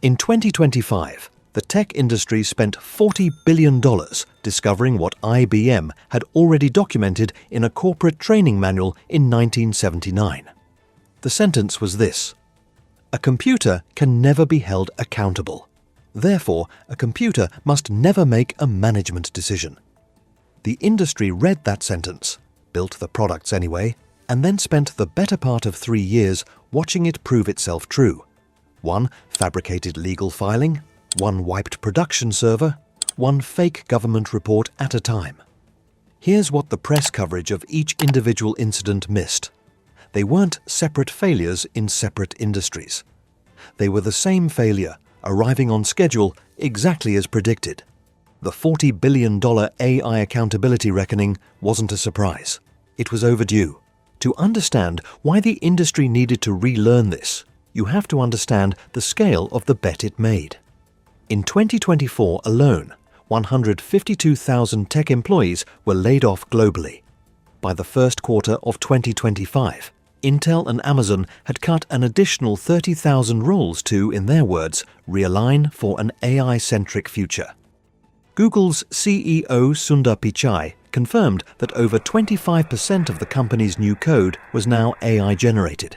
In 2025, the tech industry spent $40 billion discovering what IBM had already documented in a corporate training manual in 1979. The sentence was this: "A computer can never be held accountable. Therefore, a computer must never make a management decision." The industry read that sentence, built the products anyway, and then spent the better part of 3 years watching it prove itself true. One fabricated legal filing, one wiped production server, one fake government report at a time. Here's what the press coverage of each individual incident missed. They weren't separate failures in separate industries. They were the same failure, arriving on schedule exactly as predicted. The $40 billion AI accountability reckoning wasn't a surprise. It was overdue. To understand why the industry needed to relearn this, you have to understand the scale of the bet it made. In 2024 alone, 152,000 tech employees were laid off globally. By the first quarter of 2025, Intel and Amazon had cut an additional 30,000 roles to, in their words, realign for an AI-centric future. Google's CEO Sundar Pichai confirmed that over 25% of the company's new code was now AI-generated.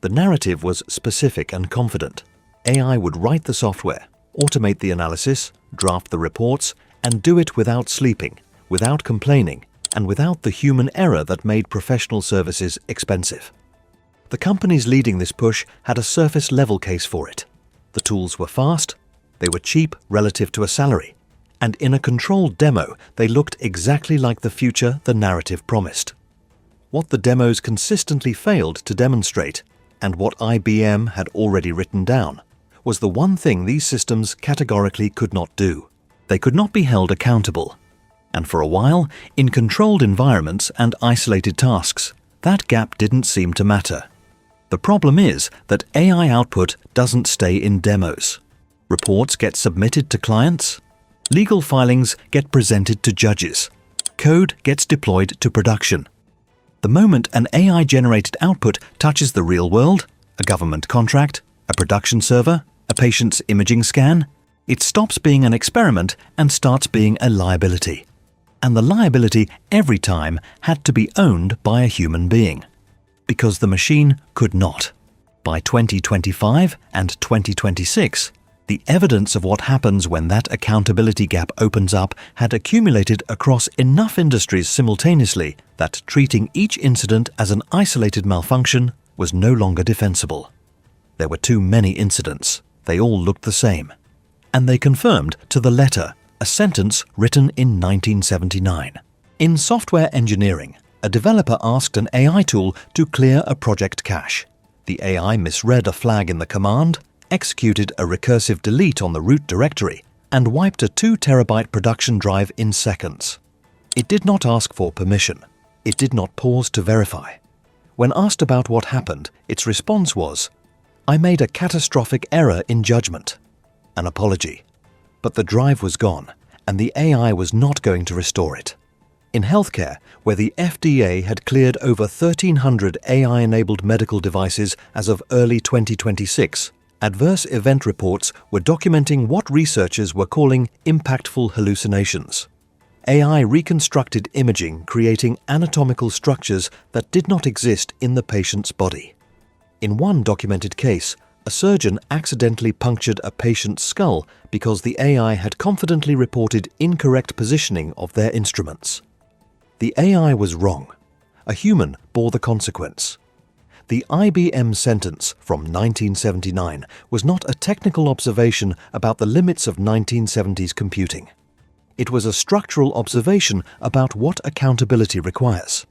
The narrative was specific and confident. AI would write the software, automate the analysis, draft the reports, and do it without sleeping, without complaining, and without the human error that made professional services expensive. The companies leading this push had a surface-level case for it. The tools were fast, they were cheap relative to a salary, and in a controlled demo, they looked exactly like the future the narrative promised. What the demos consistently failed to demonstrate, and what IBM had already written down, was the one thing these systems categorically could not do. They could not be held accountable. And for a while, in controlled environments and isolated tasks, that gap didn't seem to matter. The problem is that AI output doesn't stay in demos. Reports get submitted to clients, legal filings get presented to judges, code gets deployed to production. The moment an AI-generated output touches the real world, a government contract, a production server, a patient's imaging scan, it stops being an experiment and starts being a liability. And the liability every time had to be owned by a human being, because the machine could not. By 2025 and 2026, the evidence of what happens when that accountability gap opens up had accumulated across enough industries simultaneously that treating each incident as an isolated malfunction was no longer defensible. There were too many incidents. They all looked the same. And they confirmed to the letter a sentence written in 1979. In software engineering, a developer asked an AI tool to clear a project cache. The AI misread a flag in the command, executed a recursive delete on the root directory, and wiped a 2-terabyte production drive in seconds. It did not ask for permission. It did not pause to verify. When asked about what happened, its response was, "I made a catastrophic error in judgment." An apology. But the drive was gone, and the AI was not going to restore it. In healthcare, where the FDA had cleared over 1,300 AI-enabled medical devices as of early 2026, adverse event reports were documenting what researchers were calling impactful hallucinations. AI-reconstructed imaging creating anatomical structures that did not exist in the patient's body. In one documented case, a surgeon accidentally punctured a patient's skull because the AI had confidently reported incorrect positioning of their instruments. The AI was wrong. A human bore the consequence. The IBM sentence from 1979 was not a technical observation about the limits of 1970s computing. It was a structural observation about what accountability requires.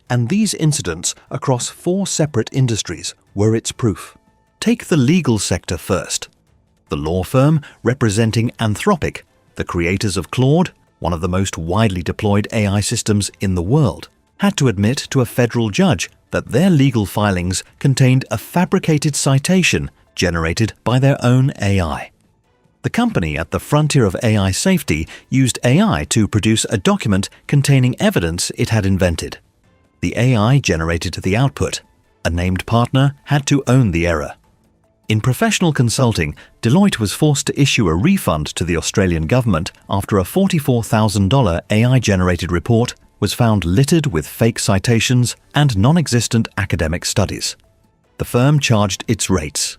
And these incidents across 4 separate industries were its proof. Take the legal sector first. The law firm representing Anthropic, the creators of Claude, one of the most widely deployed AI systems in the world, had to admit to a federal judge that their legal filings contained a fabricated citation generated by their own AI. The company at the frontier of AI safety used AI to produce a document containing evidence it had invented. The AI generated the output. A named partner had to own the error. In professional consulting, Deloitte was forced to issue a refund to the Australian government after a $44,000 AI-generated report was found littered with fake citations and non-existent academic studies. The firm charged its rates.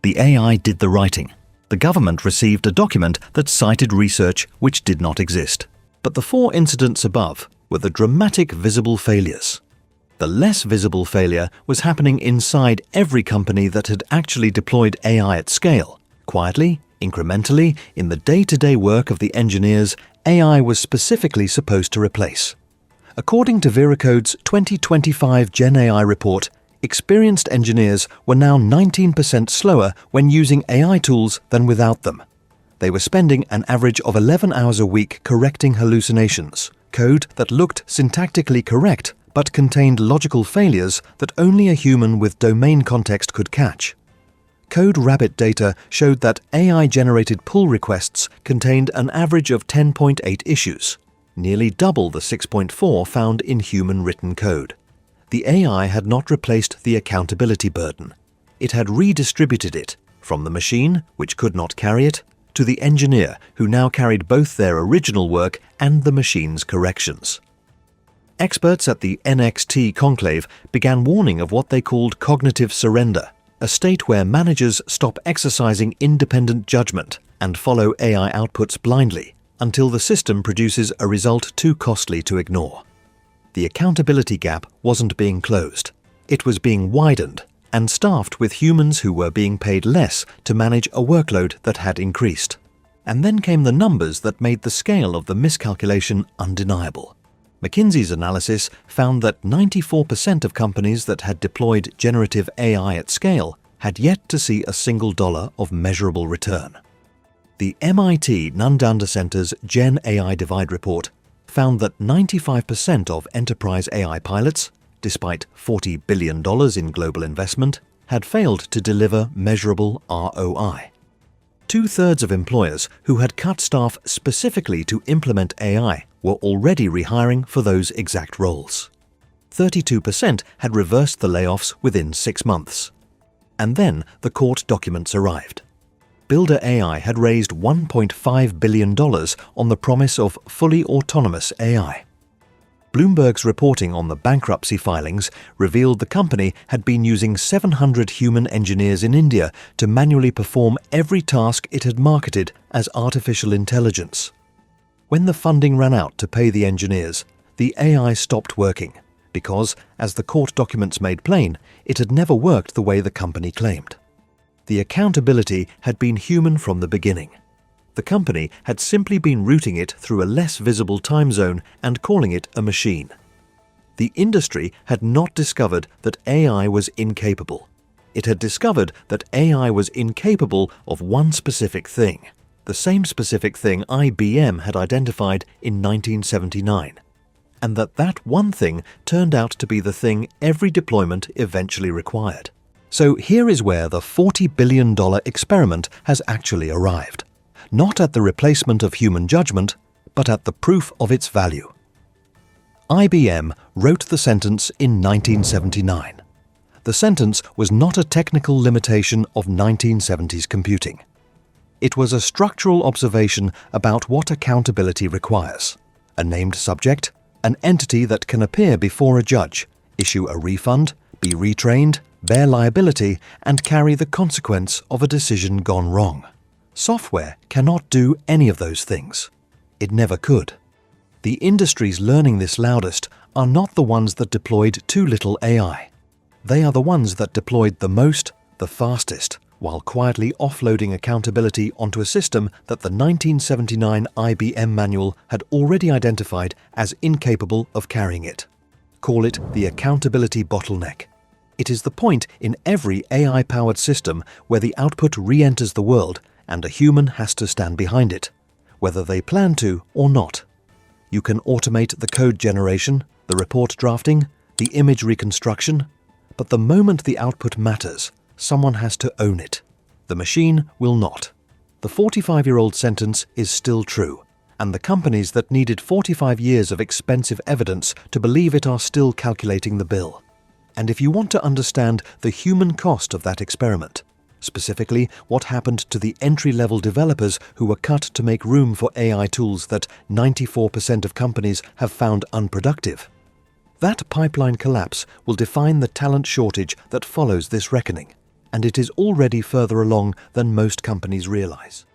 The AI did the writing. The government received a document that cited research which did not exist. But the 4 incidents above were the dramatic visible failures. The less visible failure was happening inside every company that had actually deployed AI at scale. Quietly, incrementally, in the day-to-day work of the engineers, AI was specifically supposed to replace. According to Veracode's 2025 Gen AI report, experienced engineers were now 19% slower when using AI tools than without them. They were spending an average of 11 hours a week correcting hallucinations, code that looked syntactically correct but contained logical failures that only a human with domain context could catch. Code Rabbit data showed that AI-generated pull requests contained an average of 10.8 issues, nearly double the 6.4 found in human-written code. The AI had not replaced the accountability burden. It had redistributed it from the machine, which could not carry it, to the engineer, who now carried both their original work and the machine's corrections. Experts at the NXT conclave began warning of what they called cognitive surrender, a state where managers stop exercising independent judgment and follow AI outputs blindly until the system produces a result too costly to ignore. The accountability gap wasn't being closed. It was being widened and staffed with humans who were being paid less to manage a workload that had increased. And then came the numbers that made the scale of the miscalculation undeniable. McKinsey's analysis found that 94% of companies that had deployed generative AI at scale had yet to see a single dollar of measurable return. The MIT Nandanda Center's Gen AI Divide report found that 95% of enterprise AI pilots, despite $40 billion in global investment, had failed to deliver measurable ROI. 2/3 of employers who had cut staff specifically to implement AI were already rehiring for those exact roles. 32% had reversed the layoffs within 6 months. And then the court documents arrived. Builder AI had raised $1.5 billion on the promise of fully autonomous AI. Bloomberg's reporting on the bankruptcy filings revealed the company had been using 700 human engineers in India to manually perform every task it had marketed as artificial intelligence. When the funding ran out to pay the engineers, the AI stopped working because, as the court documents made plain, it had never worked the way the company claimed. The accountability had been human from the beginning. The company had simply been routing it through a less visible time zone and calling it a machine. The industry had not discovered that AI was incapable. It had discovered that AI was incapable of one specific thing, the same specific thing IBM had identified in 1979, and that one thing turned out to be the thing every deployment eventually required. So here is where the $40 billion experiment has actually arrived. Not at the replacement of human judgment, but at the proof of its value. IBM wrote the sentence in 1979. The sentence was not a technical limitation of 1970s computing. It was a structural observation about what accountability requires. A named subject, an entity that can appear before a judge, issue a refund, be retrained, bear liability, and carry the consequence of a decision gone wrong. Software cannot do any of those things. It never could. The industries learning this loudest are not the ones that deployed too little AI. They are the ones that deployed the most, the fastest, while quietly offloading accountability onto a system that the 1979 IBM manual had already identified as incapable of carrying it. Call it the accountability bottleneck. It is the point in every AI-powered system where the output re-enters the world and a human has to stand behind it, whether they plan to or not. You can automate the code generation, the report drafting, the image reconstruction, but the moment the output matters, someone has to own it. The machine will not. The 45-year-old sentence is still true, and the companies that needed 45 years of expensive evidence to believe it are still calculating the bill. And if you want to understand the human cost of that experiment, Specifically, what happened to the entry-level developers who were cut to make room for AI tools that 94% of companies have found unproductive. That pipeline collapse will define the talent shortage that follows this reckoning, and it is already further along than most companies realize.